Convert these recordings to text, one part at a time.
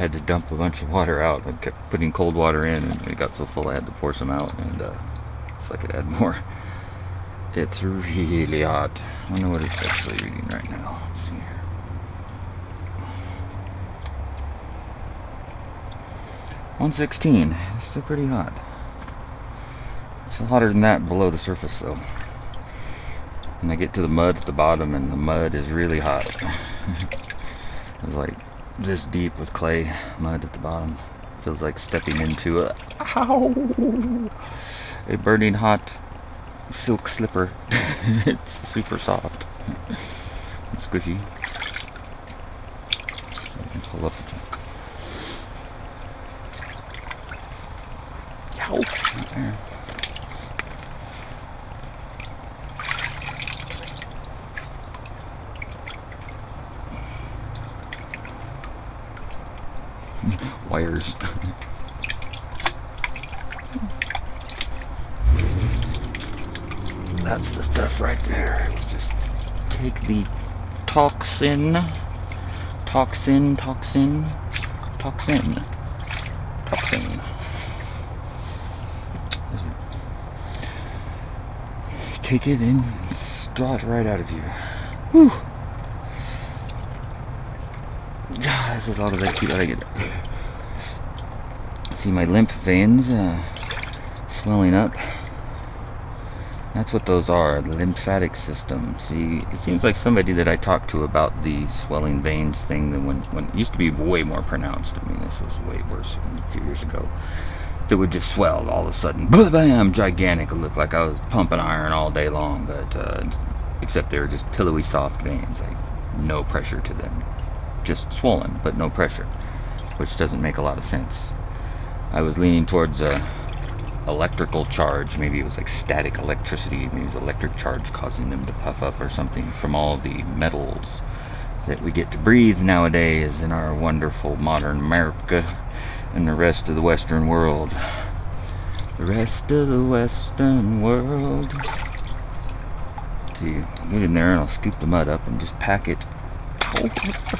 had to dump a bunch of water out. I kept putting cold water in, and it got so full I had to pour some out, and so I could add more. It's really hot. I wonder what it's actually reading right now. Let's see here. 116. It's still pretty hot. It's hotter than that below the surface, though. And I get to the mud at the bottom, and the mud is really hot. It's like this deep with clay mud at the bottom. Feels like stepping into a burning hot silk slipper. It's super soft and squishy. So I can pull up. Ow! Right there. Wires. That's the stuff right there. Just take the toxin. Take it and draw it right out of you. Whew. This is all the best that I get. See my lymph veins swelling up. That's what those are, the lymphatic system. See, it seems like somebody that I talked to about the swelling veins thing that when it used to be way more pronounced. I mean, this was way worse a few years ago. It would just swell all of a sudden, bam, gigantic. It looked like I was pumping iron all day long, but except they were just pillowy, soft veins, like no pressure to them, just swollen, but no pressure, which doesn't make a lot of sense. I was leaning towards electrical charge. Maybe it was like static electricity. Maybe it was electric charge causing them to puff up or something from all the metals that we get to breathe nowadays in our wonderful modern America and the rest of the Western world. The rest of the Western world. See, get in there and I'll scoop the mud up and just pack it. Oh,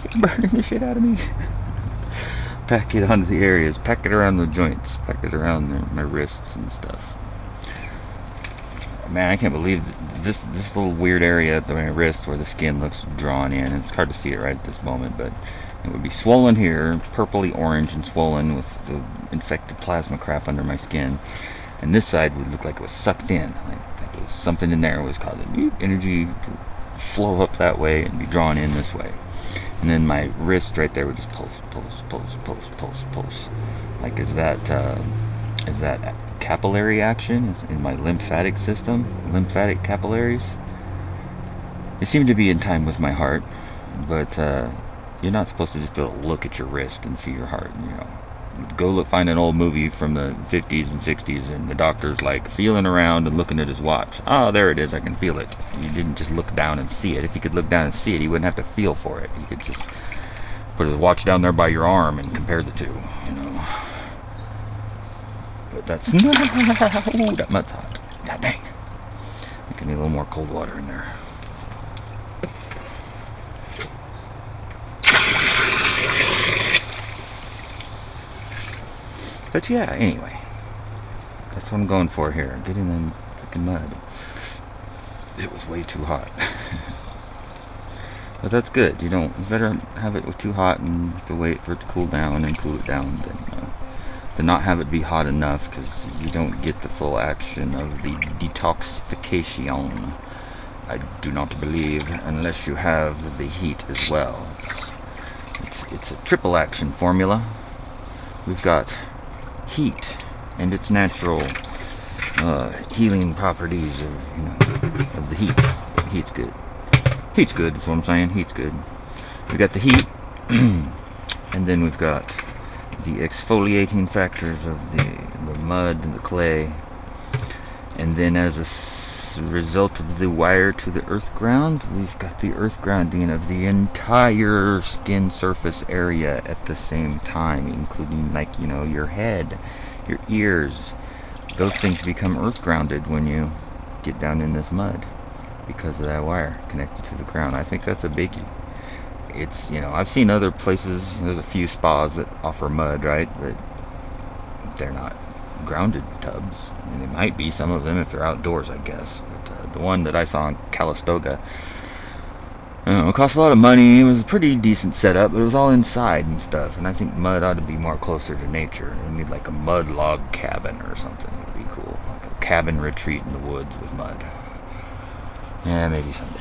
it's burning the shit out of me. Pack it onto the areas, pack it around the joints, pack it around my wrists and stuff. Man, I can't believe this little weird area at my wrist where the skin looks drawn in. It's hard to see it right at this moment, but it would be swollen here, purpley orange and swollen with the infected plasma crap under my skin. And this side would look like it was sucked in, like there was something in there was causing energy to flow up that way and be drawn in this way. And then my wrist right there would just pulse. Like, is that capillary action in my lymphatic system? Lymphatic capillaries? They seem to be in time with my heart, but you're not supposed to just be able to look at your wrist and see your heart, you know. Go find an old movie from the 50s and 60s, and the doctor's like feeling around and looking at his watch. Oh, there it is, I can feel it. He didn't just look down and see it. If he could look down and see it, he wouldn't have to feel for it. He could just put his watch down there by your arm and compare the two, you know. But that's ooh, that mud's hot. God dang. I can need a little more cold water in there. But yeah, anyway, that's what I'm going for here. Getting in cooking mud. It was way too hot. But that's good. You better have it too hot and have to wait for it to cool down and cool it down than not have it be hot enough, because you don't get the full action of the detoxification. I do not believe, unless you have the heat as well. It's a triple action formula. We've got heat and its natural healing properties of the heat. Heat's good. Heat's good, that's what I'm saying. Heat's good. We've got the heat, and then we've got the exfoliating factors of the mud and the clay, and then as a result of the wire to the earth ground, we've got the earth grounding of the entire skin surface area at the same time, including, like, your head, your ears. Those things become earth grounded when you get down in this mud because of that wire connected to the ground. I think that's a biggie. it's, you know, I've seen other places, there's a few spas that offer mud, right, but they're not grounded tubs. I mean, they might be, some of them, if they're outdoors, I guess, but the one that I saw in Calistoga, it cost a lot of money. It was a pretty decent setup, but it was all inside and stuff, and I think mud ought to be more closer to nature. We need like a mud log cabin or something. It would be cool, like a cabin retreat in the woods with mud. Yeah, maybe someday.